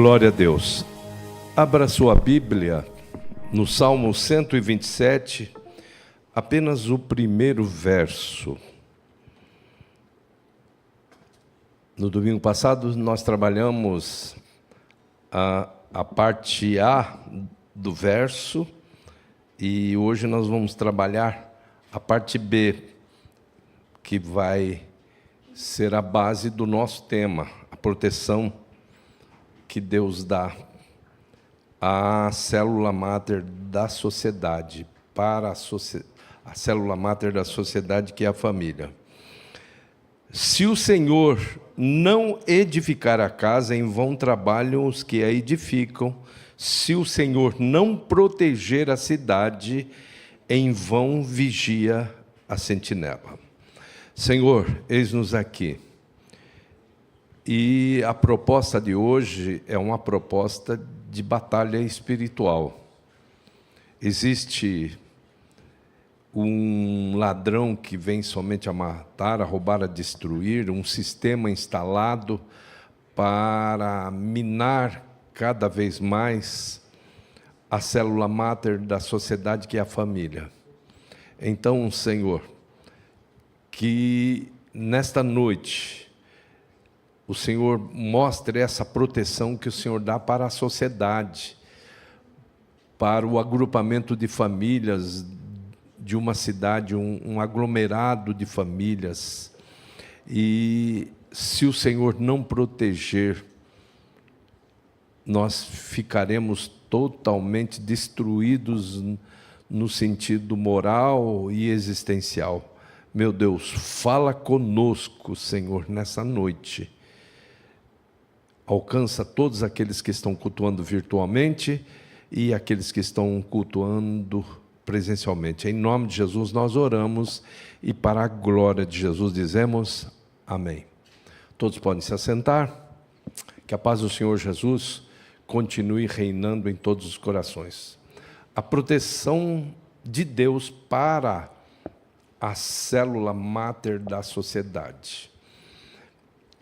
Glória a Deus. Abra sua Bíblia no Salmo 127, apenas o primeiro verso. No domingo passado nós trabalhamos a parte A do verso e hoje nós vamos trabalhar a parte B, que vai ser a base do nosso tema, a proteção que Deus dá à célula máter da sociedade, para a célula máter da sociedade, que é a família. Se o Senhor não edificar a casa, em vão trabalham os que a edificam. Se o Senhor não proteger a cidade, em vão vigia a sentinela. Senhor, eis-nos aqui. E a proposta de hoje é uma proposta de batalha espiritual. Existe um ladrão que vem somente a matar, a roubar, a destruir, um sistema instalado para minar cada vez mais a célula máter da sociedade, que é a família. Então, Senhor, que nesta noite o Senhor mostre essa proteção que o Senhor dá para a sociedade, para o agrupamento de famílias de uma cidade, um aglomerado de famílias. E se o Senhor não proteger, nós ficaremos totalmente destruídos no sentido moral e existencial. Meu Deus, fala conosco, Senhor, nessa noite. Alcança todos aqueles que estão cultuando virtualmente e aqueles que estão cultuando presencialmente. Em nome de Jesus nós oramos e para a glória de Jesus dizemos amém. Todos podem se assentar. Que a paz do Senhor Jesus continue reinando em todos os corações. A proteção de Deus para a célula máter da sociedade.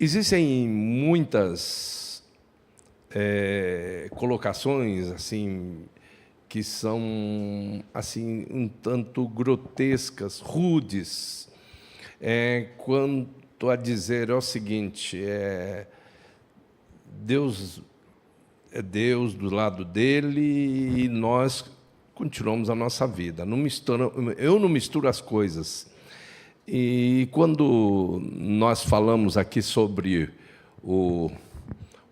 Existem muitas colocações assim que são assim um tanto grotescas, rudes, quanto a dizer o seguinte: Deus é Deus do lado dele e nós continuamos a nossa vida. Eu não misturo as coisas. E quando nós falamos aqui sobre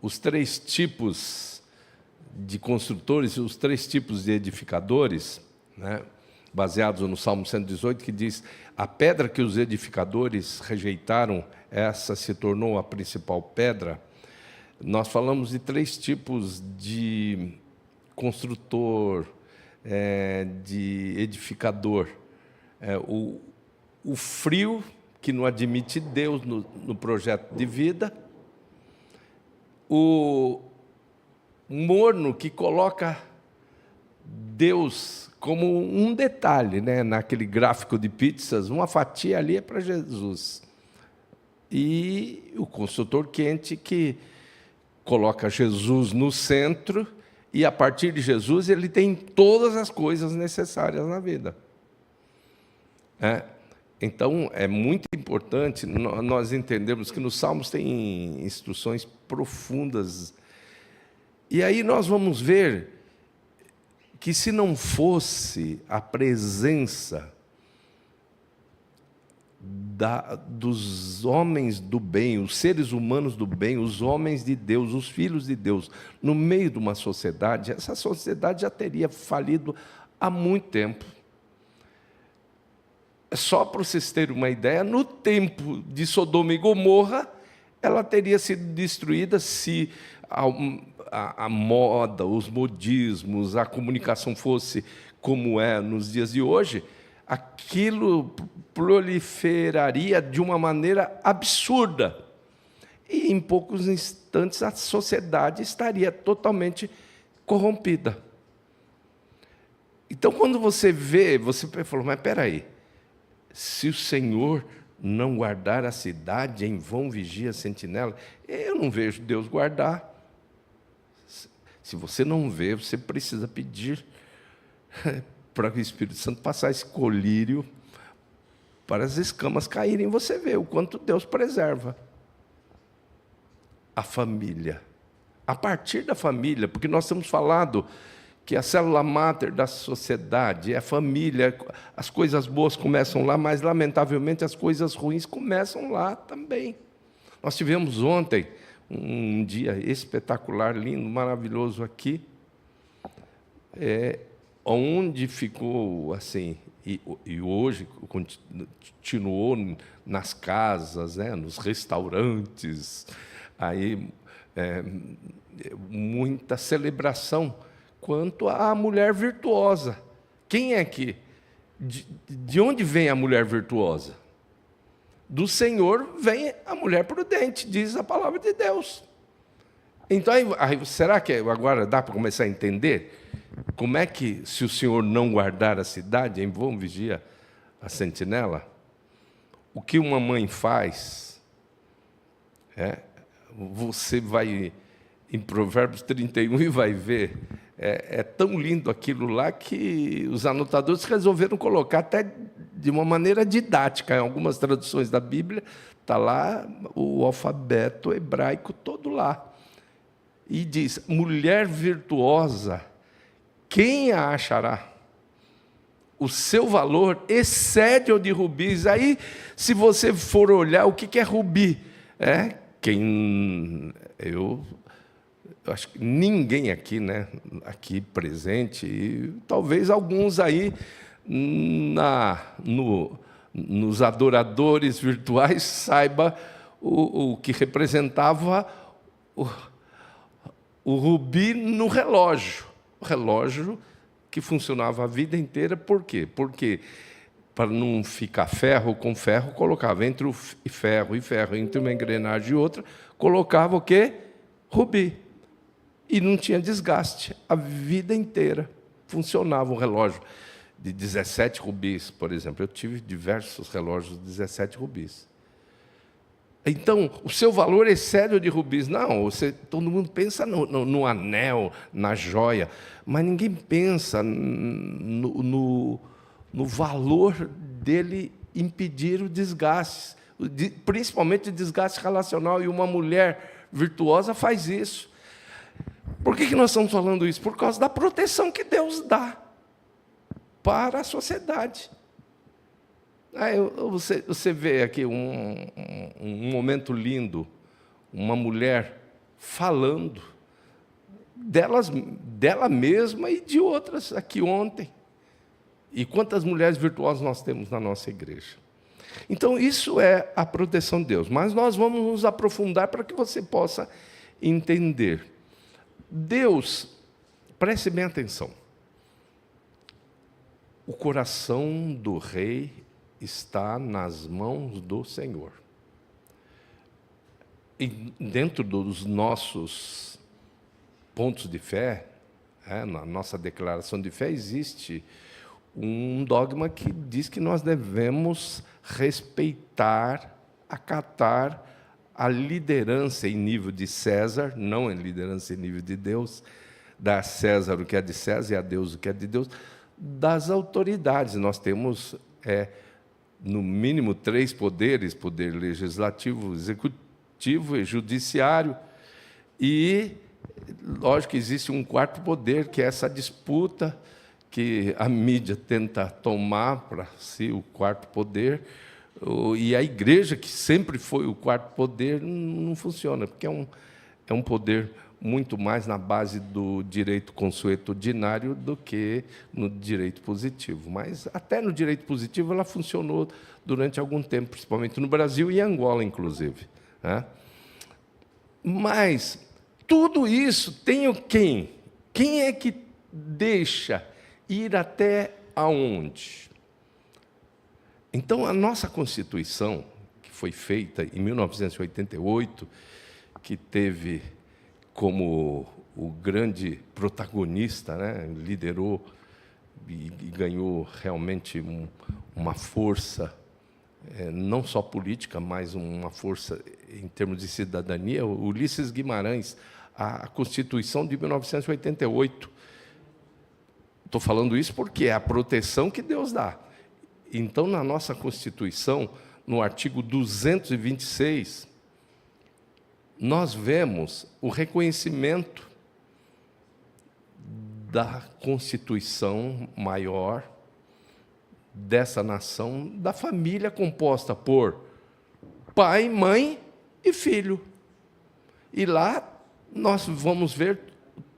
os três tipos de construtores, os três tipos de edificadores, né, baseados no Salmo 118, que diz: a pedra que os edificadores rejeitaram, essa se tornou a principal pedra. Nós falamos de três tipos de construtor, de edificador. O frio, que não admite Deus no projeto de vida. O morno, que coloca Deus como um detalhe, né? Naquele gráfico de pizzas, uma fatia ali é para Jesus. E o construtor quente, que coloca Jesus no centro e, a partir de Jesus, ele tem todas as coisas necessárias na vida. Então, é muito importante nós entendermos que nos Salmos tem instruções profundas. E aí nós vamos ver que, se não fosse a presença dos homens do bem, os seres humanos do bem, os homens de Deus, os filhos de Deus, no meio de uma sociedade, essa sociedade já teria falido há muito tempo. Só para vocês terem uma ideia, no tempo de Sodoma e Gomorra, ela teria sido destruída se a moda, os modismos, a comunicação fosse como é nos dias de hoje. Aquilo proliferaria de uma maneira absurda. E, em poucos instantes, a sociedade estaria totalmente corrompida. Então, quando você vê, você fala: mas espera aí, se o Senhor não guardar a cidade, em vão vigia a sentinela. Eu não vejo Deus guardar Se você não vê, você precisa pedir para que o Espírito Santo passar esse colírio para as escamas caírem, você vê o quanto Deus preserva a família. A partir da família, porque nós temos falado que a célula máter da sociedade é a família, as coisas boas começam lá, mas, lamentavelmente, as coisas ruins começam lá também. Nós tivemos ontem um dia espetacular, lindo, maravilhoso aqui, onde ficou assim, e hoje continuou nas casas, né, nos restaurantes, aí muita celebração quanto à mulher virtuosa. Quem é que? De onde vem a mulher virtuosa? Do Senhor vem a mulher prudente, diz a palavra de Deus. Então, será que agora dá para começar a entender como é que, se o Senhor não guardar a cidade, em vão vigia a sentinela, o que uma mãe faz, você vai em Provérbios 31 e vai ver, é tão lindo aquilo lá que os anotadores resolveram colocar até de uma maneira didática. Em algumas traduções da Bíblia, está lá o alfabeto hebraico todo lá. E diz, mulher virtuosa, quem a achará? O seu valor excede o de rubis. Aí, se você for olhar, o que é rubi? Eu acho que ninguém aqui, né, aqui presente, e talvez alguns aí nos adoradores virtuais saiba o que representava o rubi no relógio. O relógio que funcionava a vida inteira, por quê? Porque, para não ficar ferro com ferro, colocava entre o ferro e ferro, entre uma engrenagem e outra, colocava o quê? Rubi. E não tinha desgaste. A vida inteira funcionava um relógio de 17 rubis, por exemplo. Eu tive diversos relógios de 17 rubis. Então, o seu valor excede o de rubis. Não, todo mundo pensa no anel, na joia, mas ninguém pensa no valor dele impedir o desgaste, principalmente o desgaste relacional. E uma mulher virtuosa faz isso. Por que nós estamos falando isso? Por causa da proteção que Deus dá para a sociedade. Você vê aqui um momento lindo, uma mulher falando dela mesma e de outras aqui ontem. E quantas mulheres virtuosas nós temos na nossa igreja. Então, isso é a proteção de Deus. Mas nós vamos nos aprofundar para que você possa entender. Deus, preste bem atenção, o coração do rei está nas mãos do Senhor. E dentro dos nossos pontos de fé, na nossa declaração de fé, existe um dogma que diz que nós devemos respeitar, acatar a liderança em nível de César, não em liderança em nível de Deus, dar a César o que é de César e a Deus o que é de Deus, das autoridades. Nós temos, no mínimo, 3 poderes: poder legislativo, executivo e judiciário. E, lógico, existe um 4º poder, que é essa disputa que a mídia tenta tomar para si, o 4º poder. E a igreja, que sempre foi o 4º poder, não funciona, porque é um poder muito mais na base do direito consuetudinário do que no direito positivo. Mas até no direito positivo ela funcionou durante algum tempo, principalmente no Brasil e em Angola, inclusive. Mas tudo isso tem o quem? Quem é que deixa ir até aonde? Então, a nossa Constituição, que foi feita em 1988, que teve como o grande protagonista, liderou e ganhou realmente uma força, não só política, mas uma força em termos de cidadania. O Ulisses Guimarães a Constituição de 1988. Estou falando isso porque é a proteção que Deus dá. Então, na nossa Constituição, no artigo 226, nós vemos o reconhecimento da Constituição maior dessa nação, da família composta por pai, mãe e filho. E lá nós vamos ver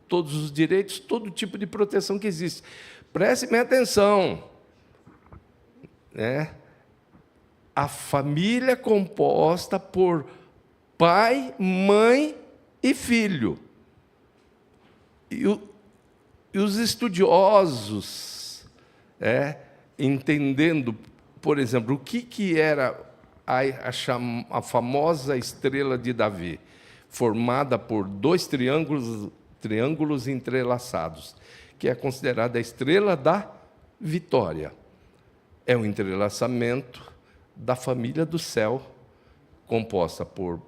todos os direitos, todo tipo de proteção que existe. Prestem atenção, né? A família composta por pai, mãe e filho. E os estudiosos, entendendo, por exemplo, o que era a famosa estrela de Davi, formada por dois triângulos entrelaçados, que é considerada a estrela da vitória. É um entrelaçamento da família do céu, composta por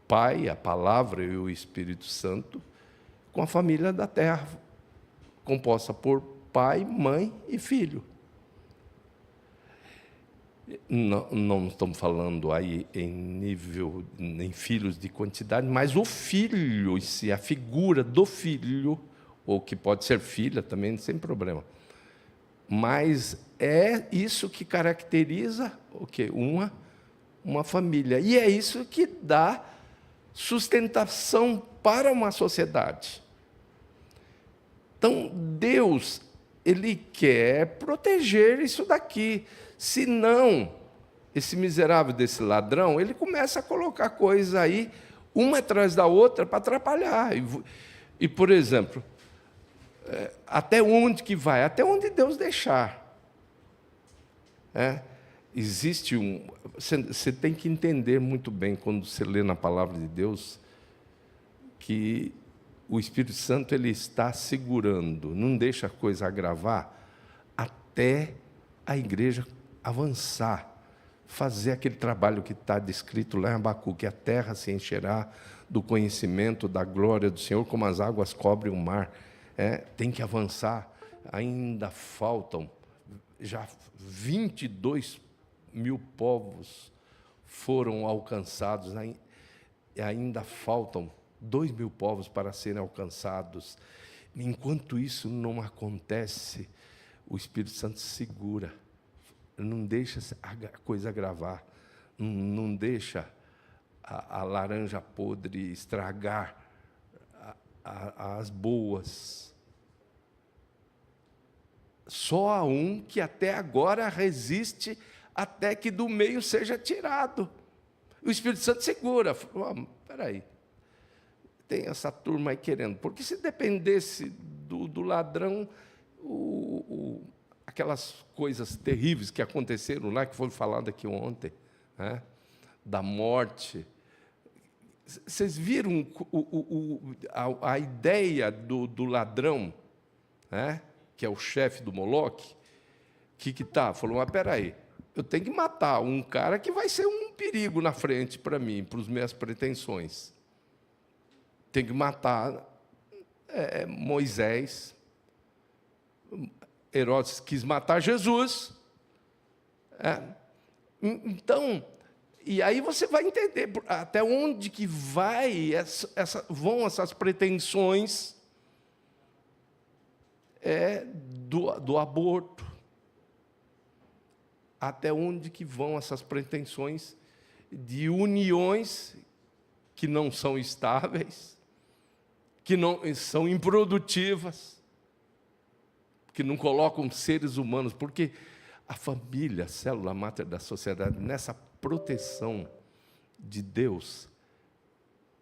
Pai, a Palavra e o Espírito Santo, com a família da terra, composta por pai, mãe e filho. Não estamos falando aí em filhos de quantidade, mas o filho em si, a figura do filho, ou que pode ser filha também, sem problema. Mas é isso que caracteriza o quê? Uma família. E é isso que dá sustentação para uma sociedade. Então, Deus, Ele quer proteger isso daqui. Senão, esse miserável desse ladrão, ele começa a colocar coisas aí, uma atrás da outra, para atrapalhar. E, por exemplo, até onde que vai? Até onde Deus deixar. Existe você tem que entender muito bem, quando você lê na palavra de Deus, que o Espírito Santo ele está segurando, não deixa a coisa agravar, até a igreja avançar, fazer aquele trabalho que está descrito lá em Abacuque, que a terra se encherá do conhecimento da glória do Senhor, como as águas cobrem o mar. Tem que avançar. Ainda faltam, já 22 mil povos foram alcançados, ainda faltam 2 mil povos para serem alcançados. Enquanto isso não acontece, o Espírito Santo segura, não deixa a coisa agravar, não deixa a laranja podre estragar as boas. Só há um que até agora resiste até que do meio seja tirado. O Espírito Santo segura. Espera aí, tem essa turma aí querendo. Porque se dependesse do ladrão, aquelas coisas terríveis que aconteceram lá, que foi falado aqui ontem, da morte. Vocês viram a ideia do ladrão, que é o chefe do Moloque, que está? Falou, mas espera aí, eu tenho que matar um cara que vai ser um perigo na frente para mim, para as minhas pretensões. Tem que matar Moisés. Herodes quis matar Jesus. Então, e aí você vai entender até onde que vão essas pretensões do aborto. Até onde que vão essas pretensões de uniões que não são estáveis, que não são improdutivas, que não colocam seres humanos, porque a família, a célula máter da sociedade, nessa proteção de Deus,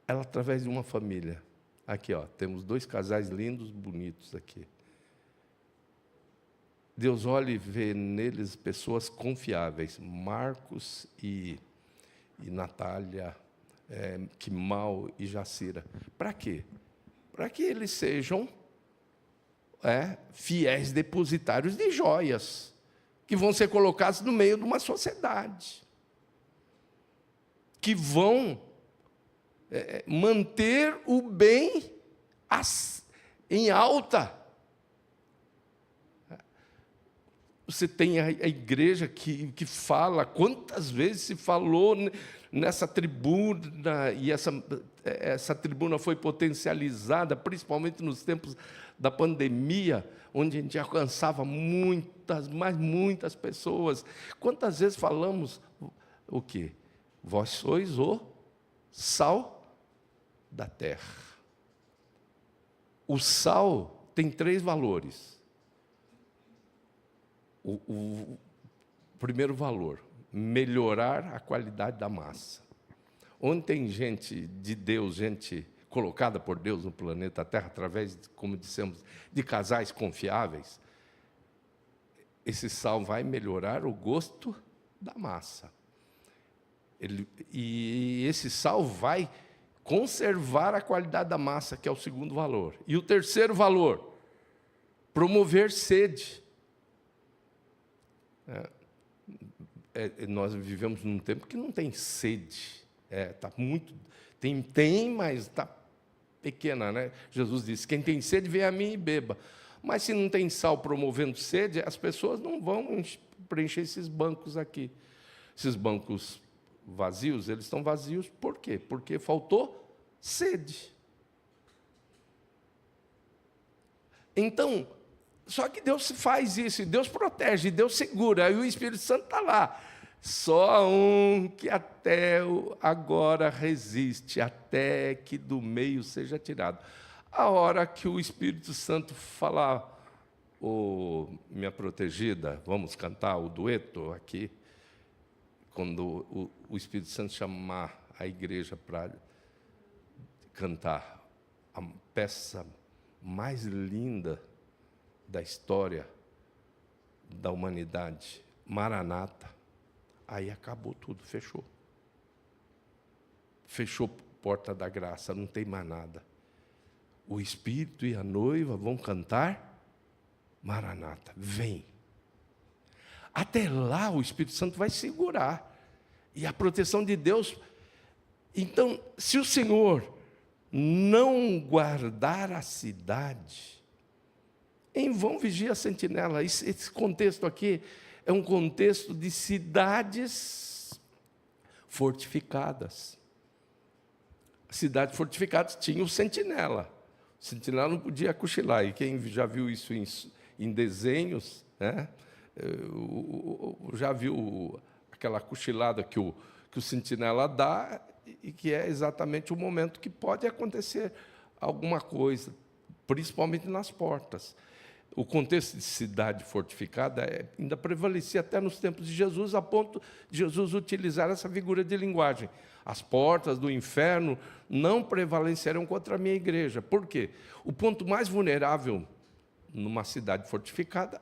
ela através de uma família. Aqui, temos 2 casais lindos, bonitos aqui. Deus olha e vê neles pessoas confiáveis, Marcos e Natália, Quimal e Jacira. Para quê? Para que eles sejam fiéis depositários de joias, que vão ser colocados no meio de uma sociedade, que vão manter o bem em alta. Você tem a igreja que fala, quantas vezes se falou nessa tribuna, e essa tribuna foi potencializada, principalmente nos tempos da pandemia, onde a gente alcançava muitas pessoas. Quantas vezes falamos o quê? Vós sois o sal da terra. O sal tem 3 valores. O primeiro valor, melhorar a qualidade da massa. Onde tem gente de Deus, gente colocada por Deus no planeta Terra, através, como dissemos, de casais confiáveis, esse sal vai melhorar o gosto da massa. E esse sal vai conservar a qualidade da massa, que é o segundo valor. E o terceiro valor, promover sede. Nós vivemos num tempo que não tem sede. Tá muito, tem, mas está pequena, né? Jesus disse: quem tem sede, vem a mim e beba. Mas se não tem sal promovendo sede, as pessoas não vão preencher esses bancos aqui. Esses bancos vazios, eles estão vazios por quê? Porque faltou sede. Então, só que Deus faz isso, e Deus protege, e Deus segura, e o Espírito Santo está lá. Só um que até agora resiste, até que do meio seja tirado. A hora que o Espírito Santo falar: minha protegida, vamos cantar o dueto aqui, quando o Espírito Santo chamar a igreja para cantar a peça mais linda da história da humanidade, Maranata, aí acabou tudo, fechou. Fechou a porta da graça, não tem mais nada. O Espírito e a noiva vão cantar Maranata, vem. Até lá o Espírito Santo vai segurar. E a proteção de Deus. Então, se o Senhor não guardar a cidade, em vão vigia a sentinela. Esse contexto aqui é um contexto de cidades fortificadas. Cidades fortificadas tinham o sentinela. O sentinela não podia cochilar. E quem já viu isso em desenhos, né? Já viu aquela cochilada que o sentinela dá, e que é exatamente o momento que pode acontecer alguma coisa, principalmente nas portas. O contexto de cidade fortificada ainda prevalecia até nos tempos de Jesus, a ponto de Jesus utilizar essa figura de linguagem. As portas do inferno não prevalecerão contra a minha igreja. Por quê? O ponto mais vulnerável numa cidade fortificada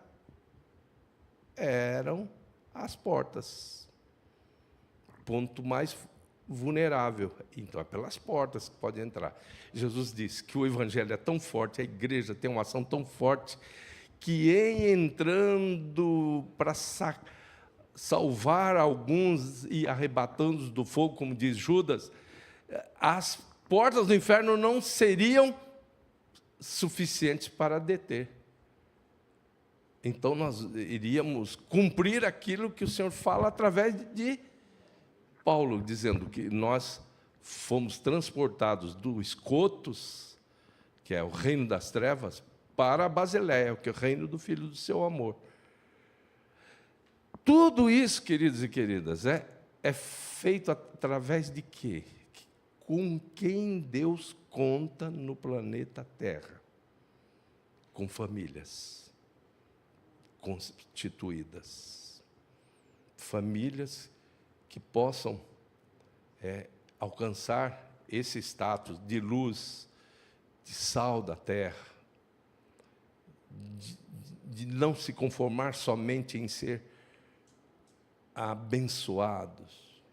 eram as portas. O ponto mais vulnerável. Então, é pelas portas que pode entrar. Jesus disse que o evangelho é tão forte, a igreja tem uma ação tão forte, que em entrando para salvar alguns e arrebatando-os do fogo, como diz Judas, as portas do inferno não seriam suficientes para deter. Então, nós iríamos cumprir aquilo que o Senhor fala através de Paulo, dizendo que nós fomos transportados do escotos, que é o reino das trevas, para a Basileia, que é o reino do Filho do seu amor. Tudo isso, queridos e queridas, é feito através de quê? Com quem Deus conta no planeta Terra? Com famílias constituídas. Famílias que possam alcançar esse status de luz, de sal da terra, de não se conformar somente em ser abençoados.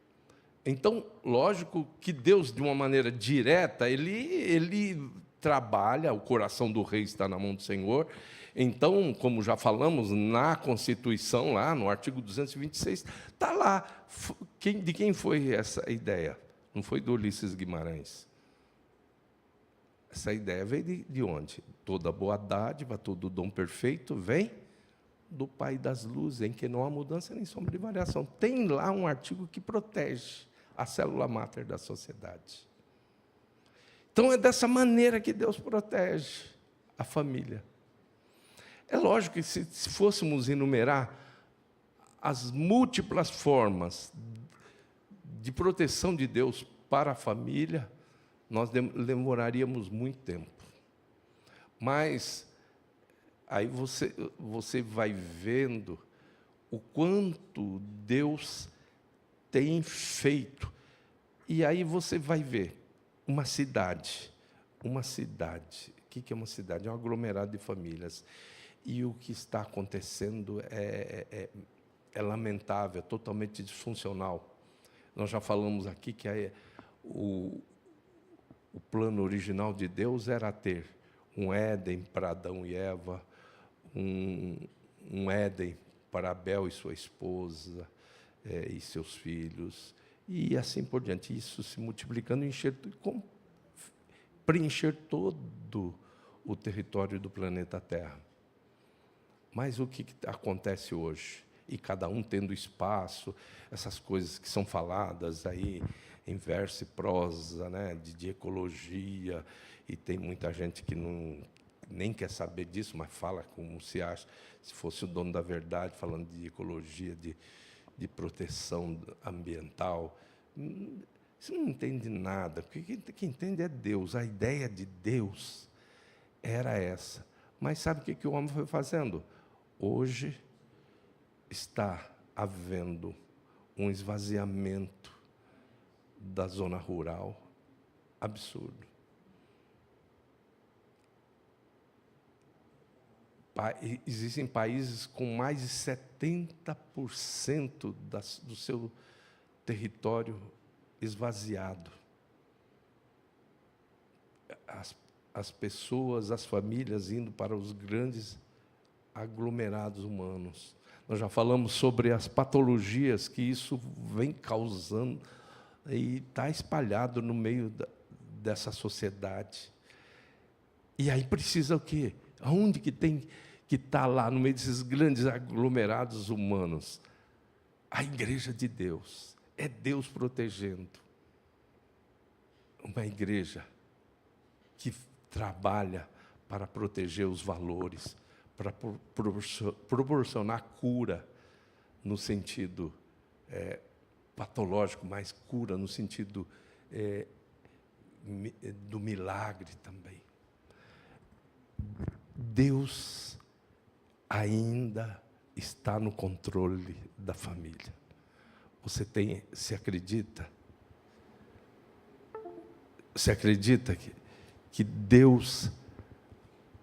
Então, lógico que Deus, de uma maneira direta, ele trabalha, o coração do rei está na mão do Senhor. Então, como já falamos, na Constituição, lá no artigo 226, está lá. De quem foi essa ideia? Não foi do Ulisses Guimarães. Essa ideia veio de onde? Toda boa dádiva, todo dom perfeito vem do Pai das luzes, em que não há mudança nem sombra de variação. Tem lá um artigo que protege a célula máter da sociedade. Então, é dessa maneira que Deus protege a família. É lógico que se fôssemos enumerar as múltiplas formas de proteção de Deus para a família, nós demoraríamos muito tempo. Mas aí você vai vendo o quanto Deus tem feito. E aí você vai ver uma cidade. O que é uma cidade? É um aglomerado de famílias. E o que está acontecendo é lamentável, é totalmente disfuncional. Nós já falamos aqui que o plano original de Deus era ter um Éden para Adão e Eva, um Éden para Abel e sua esposa, e seus filhos, e assim por diante. Isso se multiplicando, preencher todo o território do planeta Terra. Mas o que acontece hoje? E cada um tendo espaço, essas coisas que são faladas aí em verso e prosa, né, de ecologia, e tem muita gente que nem quer saber disso, mas fala como se fosse o dono da verdade, falando de ecologia, de proteção ambiental. Você não entende nada, porque quem entende é Deus. A ideia de Deus era essa. Mas sabe o que o homem foi fazendo? Hoje está havendo um esvaziamento da zona rural absurdo. Existem países com mais de 70% do seu território esvaziado. As pessoas, as famílias indo para os grandes aglomerados humanos. Nós já falamos sobre as patologias que isso vem causando e está espalhado no meio dessa sociedade. E aí precisa o quê? Aonde que tem que estar lá no meio desses grandes aglomerados humanos? A igreja de Deus. É Deus protegendo. Uma igreja que trabalha para proteger os valores, para proporcionar cura no sentido patológico, mas cura no sentido do milagre também. Deus ainda está no controle da família. Você acredita? Você acredita que Deus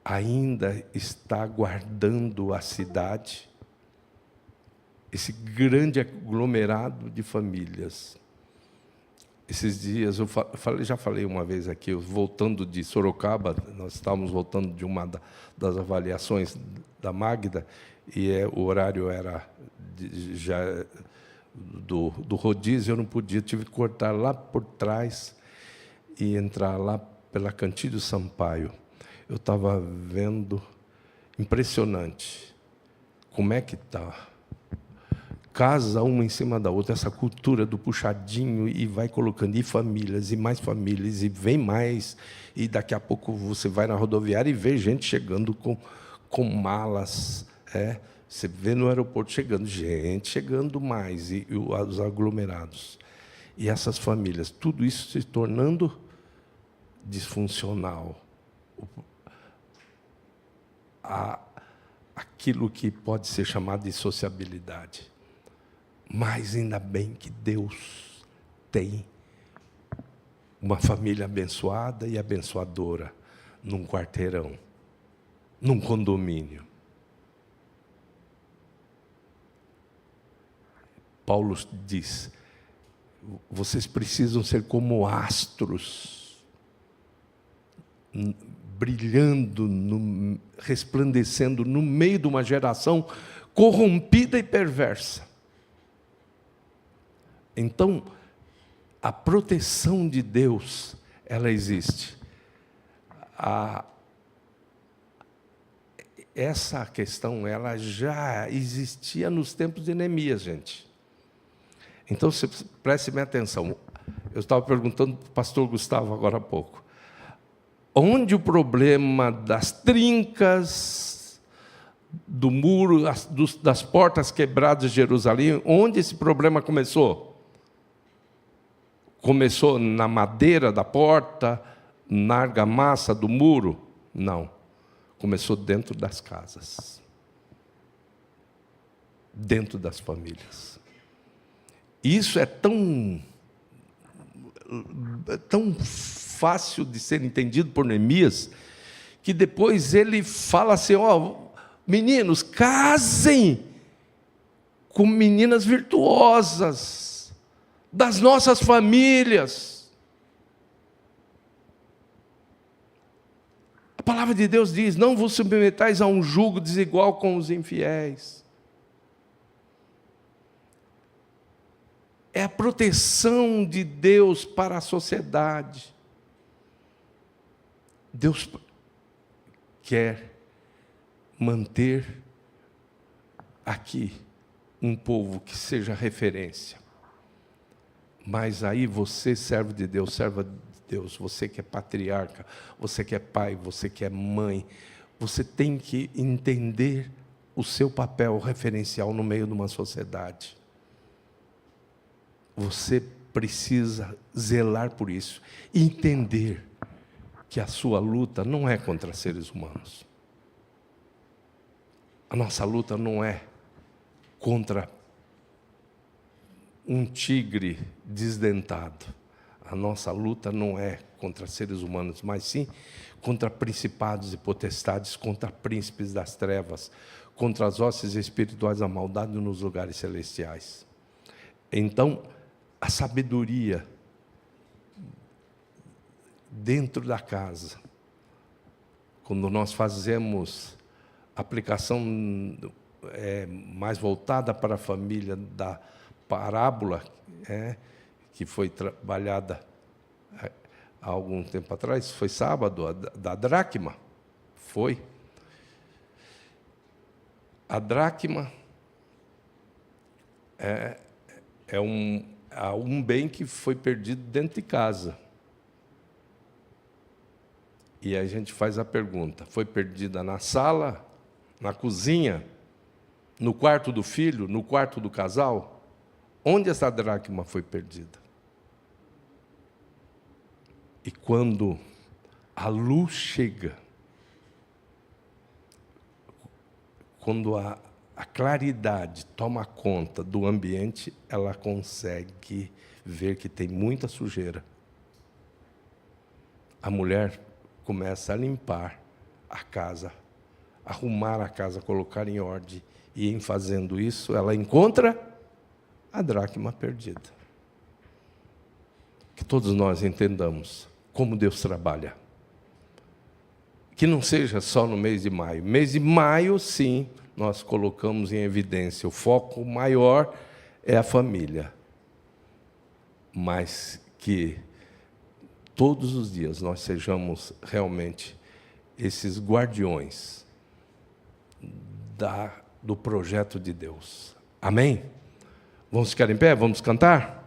ainda está guardando a cidade, esse grande aglomerado de famílias? Esses dias, já falei uma vez aqui, voltando de Sorocaba, nós estávamos voltando de uma das avaliações da Magda, e o horário era do rodízio, eu não podia, tive que cortar lá por trás e entrar lá pela Cantídio Sampaio. Eu estava vendo, impressionante, como é que está. Casa uma em cima da outra, essa cultura do puxadinho, e vai colocando, e famílias, e vem mais, e daqui a pouco você vai na rodoviária e vê gente chegando com malas. Você vê no aeroporto chegando mais, e os aglomerados. E essas famílias, tudo isso se tornando disfuncional. Aquilo que pode ser chamado de sociabilidade. Mas ainda bem que Deus tem uma família abençoada e abençoadora num quarteirão, num condomínio. Paulo diz: vocês precisam ser como astros, brilhando, resplandecendo no meio de uma geração corrompida e perversa. Então, a proteção de Deus, ela existe. essa questão ela já existia nos tempos de Neemias, gente. Então, você preste bem atenção. Eu estava perguntando para o pastor Gustavo agora há pouco. Onde o problema das trincas, do muro, das portas quebradas de Jerusalém, onde esse problema começou? Começou na madeira da porta, na argamassa do muro? Não. Começou dentro das casas, dentro das famílias. Isso é tão fácil de ser entendido por Neemias, que depois ele fala assim, meninos, casem com meninas virtuosas, das nossas famílias. A palavra de Deus diz, não vos submetais a um jugo desigual com os infiéis. É a proteção de Deus para a sociedade. Deus quer manter aqui um povo que seja referência. Mas aí você, servo de Deus, serva de Deus, você que é patriarca, você que é pai, você que é mãe, você tem que entender o seu papel referencial no meio de uma sociedade. Você precisa zelar por isso, entender que a sua luta não é contra seres humanos. A nossa luta não é contra um tigre desdentado. A nossa luta não é contra seres humanos, mas sim contra principados e potestades, contra príncipes das trevas, contra as hostes espirituais da maldade nos lugares celestiais. Então, a sabedoria dentro da casa, quando nós fazemos aplicação mais voltada para a família da parábola, que foi trabalhada há algum tempo atrás, foi sábado, da dracma, foi. A dracma é um bem que foi perdido dentro de casa. E a gente faz a pergunta, foi perdida na sala, na cozinha, no quarto do filho, no quarto do casal? Onde essa dracma foi perdida? E quando a luz chega, quando a claridade toma conta do ambiente, ela consegue ver que tem muita sujeira. A mulher começa a limpar a casa, arrumar a casa, colocar em ordem. E em fazendo isso, ela encontra a dracma perdida. Que todos nós entendamos como Deus trabalha. Que não seja só no mês de maio. Mês de maio, sim, nós colocamos em evidência. O foco maior é a família. Mas que todos os dias nós sejamos realmente esses guardiões do projeto de Deus. Amém? Vamos ficar em pé? Vamos cantar?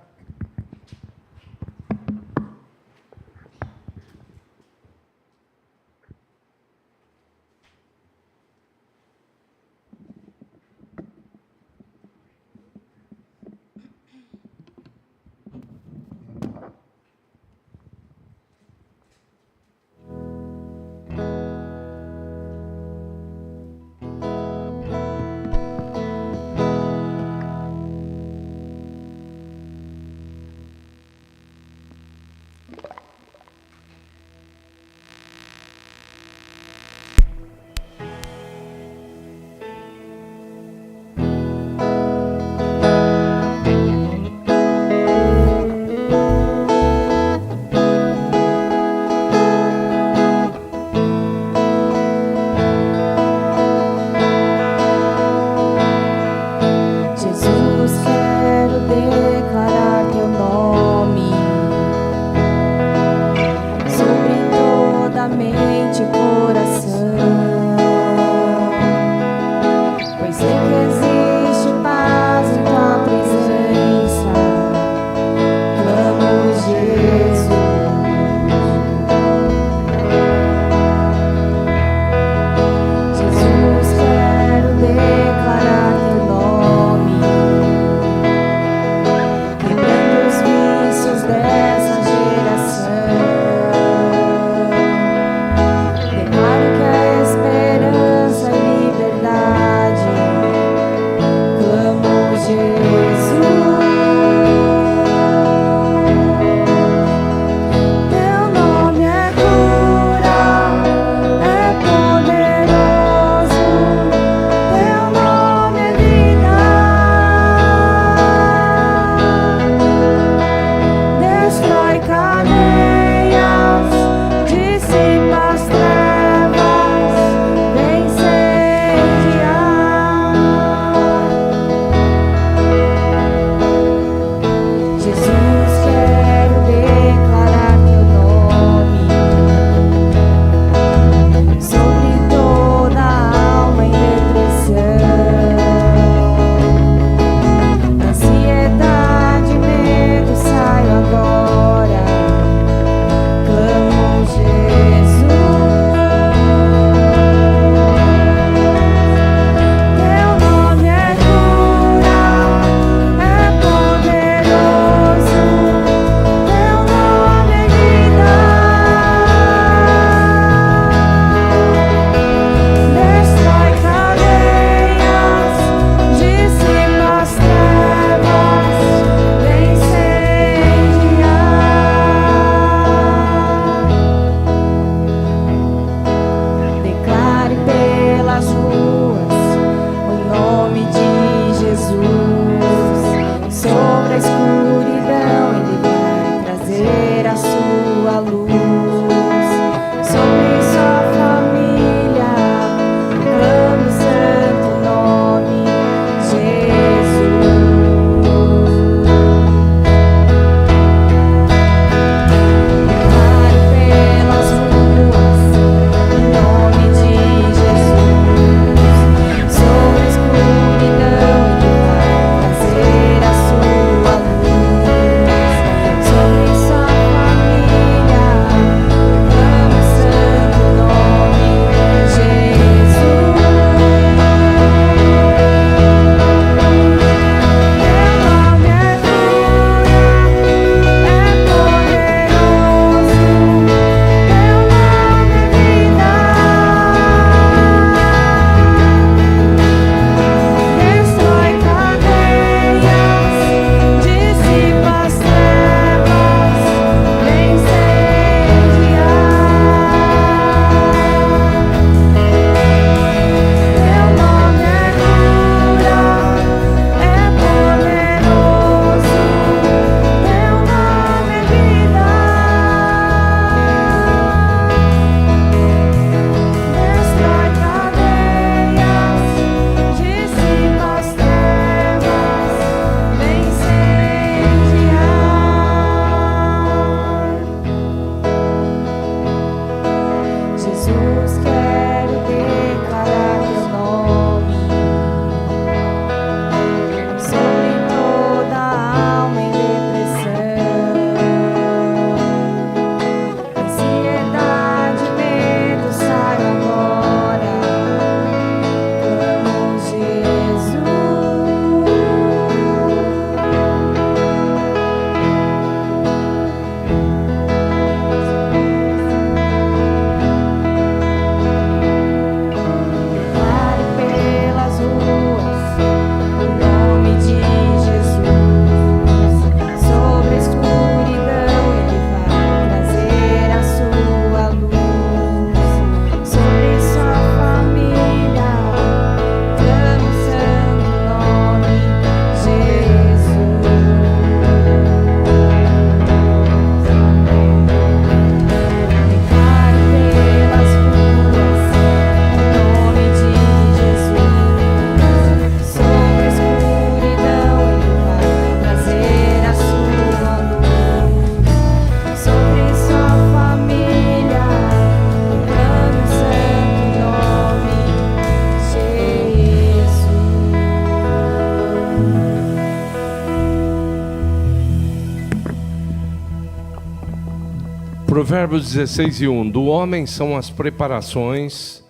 Provérbios 16:1. Do homem são as preparações,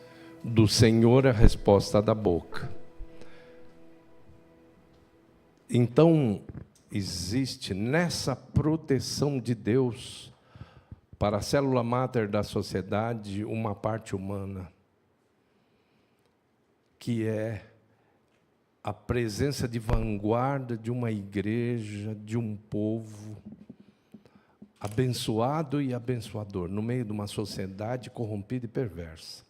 do Senhor a resposta da boca. Então, existe nessa proteção de Deus para a célula máter da sociedade uma parte humana, que é a presença de vanguarda de uma igreja, de um povo abençoado e abençoador, no meio de uma sociedade corrompida e perversa.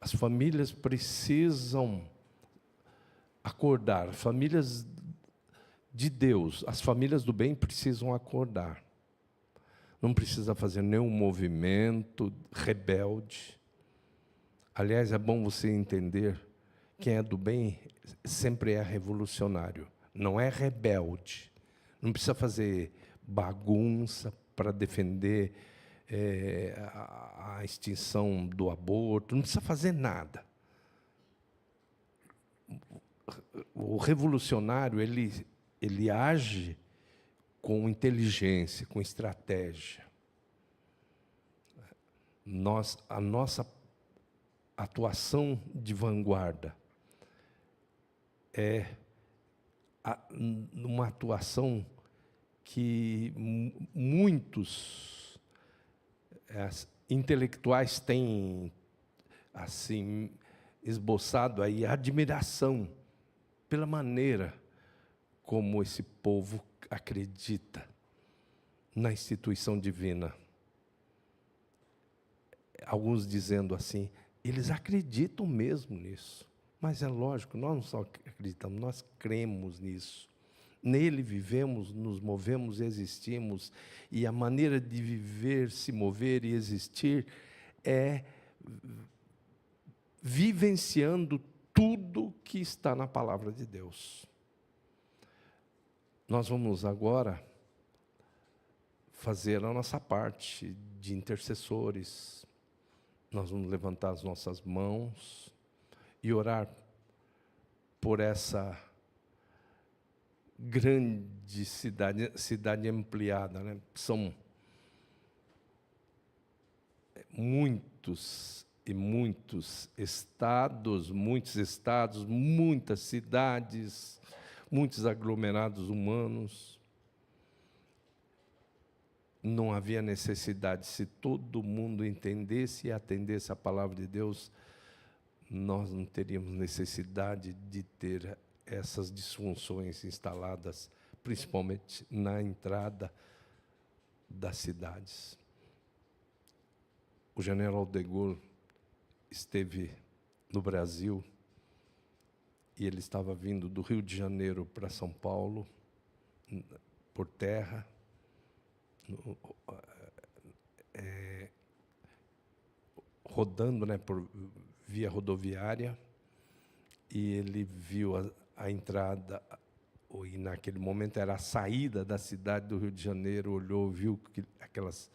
As famílias precisam acordar, famílias de Deus, as famílias do bem precisam acordar. Não precisa fazer nenhum movimento rebelde. Aliás, é bom você entender, quem é do bem sempre é revolucionário, não é rebelde. Não precisa fazer bagunça para defender a extinção do aborto, não precisa fazer nada. O revolucionário, ele age com inteligência, com estratégia. A nossa atuação de vanguarda é uma atuação que muitos intelectuais têm assim esboçado aí admiração pela maneira como esse povo acredita na instituição divina. Alguns dizendo assim, eles acreditam mesmo nisso. Mas é lógico, nós não só acreditamos, nós cremos nisso. Nele vivemos, nos movemos, existimos, e a maneira de viver, se mover e existir é vivenciando tudo que está na palavra de Deus. Nós vamos agora fazer a nossa parte de intercessores. Nós vamos levantar as nossas mãos e orar por essa grande cidade ampliada, né? São muitos e muitos estados, muitas cidades, muitos aglomerados humanos. Não havia necessidade, se todo mundo entendesse e atendesse a palavra de Deus, nós não teríamos necessidade de ter essas disfunções instaladas, principalmente na entrada das cidades. O general de Gaulle esteve no Brasil e ele estava vindo do Rio de Janeiro para São Paulo, por terra, rodando, né, por via rodoviária, e ele viu a entrada, e naquele momento era a saída da cidade do Rio de Janeiro, olhou, viu que aquelas,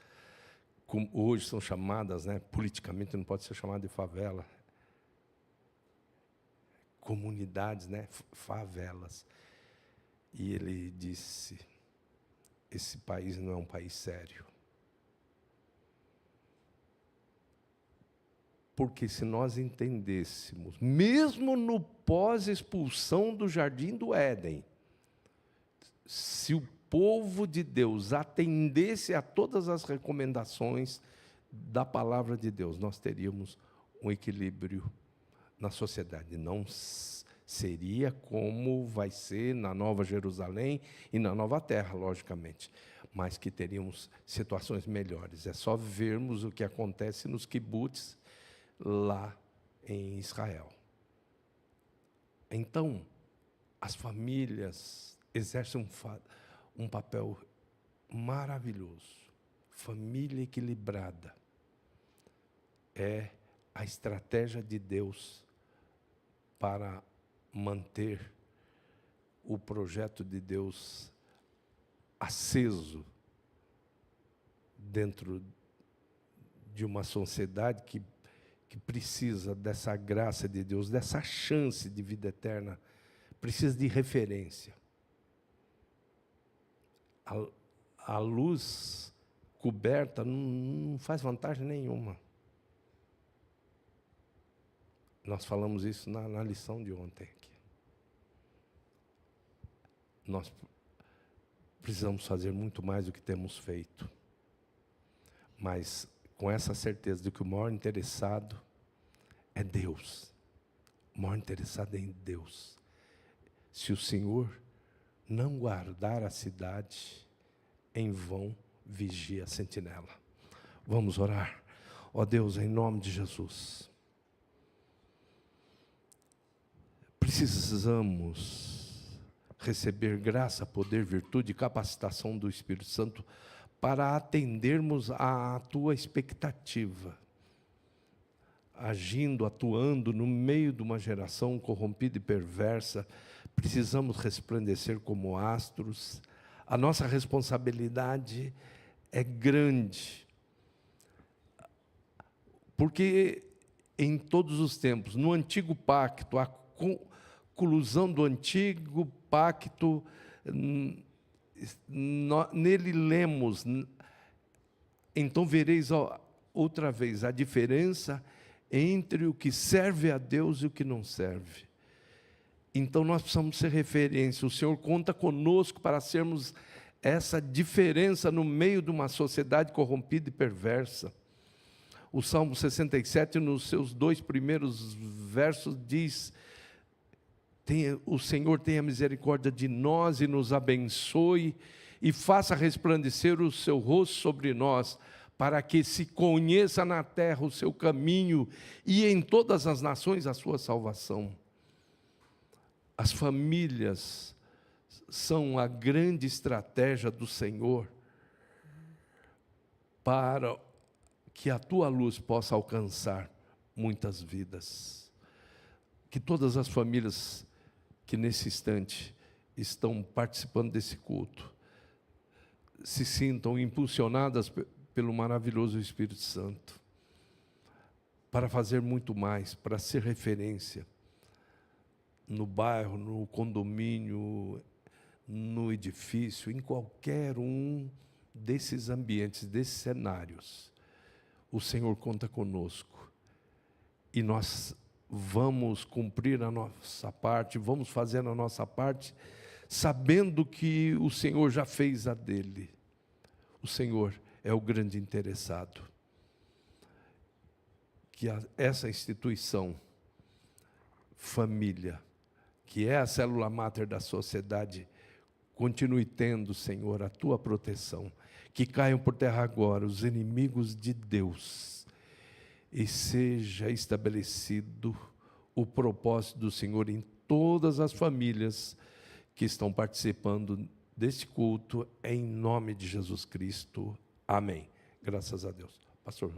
como hoje são chamadas, né, politicamente não pode ser chamado de favela, comunidades, né, favelas. E ele disse, esse país não é um país sério. Porque se nós entendêssemos, mesmo no pós-expulsão do Jardim do Éden, se o povo de Deus atendesse a todas as recomendações da palavra de Deus, nós teríamos um equilíbrio na sociedade. Não seria como vai ser na Nova Jerusalém e na Nova Terra, logicamente, mas que teríamos situações melhores. É só vermos o que acontece nos kibbutz lá em Israel. Então, as famílias exercem um papel maravilhoso. Família equilibrada é a estratégia de Deus para manter o projeto de Deus aceso dentro de uma sociedade que precisa dessa graça de Deus, dessa chance de vida eterna, precisa de referência. A luz, coberta não faz vantagem nenhuma. Nós falamos isso na lição de ontem aqui. Nós precisamos fazer muito mais do que temos feito. Mas com essa certeza de que o maior interessado é Deus. O maior interessado é em Deus. Se o Senhor não guardar a cidade, em vão vigia a sentinela. Vamos orar. Ó Deus, em nome de Jesus. Precisamos receber graça, poder, virtude e capacitação do Espírito Santo para atendermos à tua expectativa, agindo, atuando no meio de uma geração corrompida e perversa. Precisamos resplandecer como astros. A nossa responsabilidade é grande, porque em todos os tempos, no antigo pacto, a conclusão do antigo pacto, nele lemos: então vereis outra vez a diferença entre o que serve a Deus e o que não serve. Então nós precisamos ser referência. O Senhor conta conosco para sermos essa diferença no meio de uma sociedade corrompida e perversa. O Salmo 67, nos seus 2 primeiros versos, diz: o Senhor tenha misericórdia de nós e nos abençoe e faça resplandecer o seu rosto sobre nós, para que se conheça na terra o seu caminho e em todas as nações a sua salvação. As famílias são a grande estratégia do Senhor para que a tua luz possa alcançar muitas vidas. Que todas as famílias que nesse instante estão participando desse culto se sintam impulsionadas pelo maravilhoso Espírito Santo para fazer muito mais, para ser referência no bairro, no condomínio, no edifício, em qualquer um desses ambientes, desses cenários. O Senhor conta conosco e nós vamos cumprir a nossa parte, vamos fazer a nossa parte, sabendo que o Senhor já fez a dele. O Senhor é o grande interessado. Que essa instituição, família, que é a célula máter da sociedade, continue tendo, Senhor, a tua proteção. Que caiam por terra agora os inimigos de Deus e seja estabelecido o propósito do Senhor em todas as famílias que estão participando deste culto, em nome de Jesus Cristo. Amém. Graças a Deus. Pastor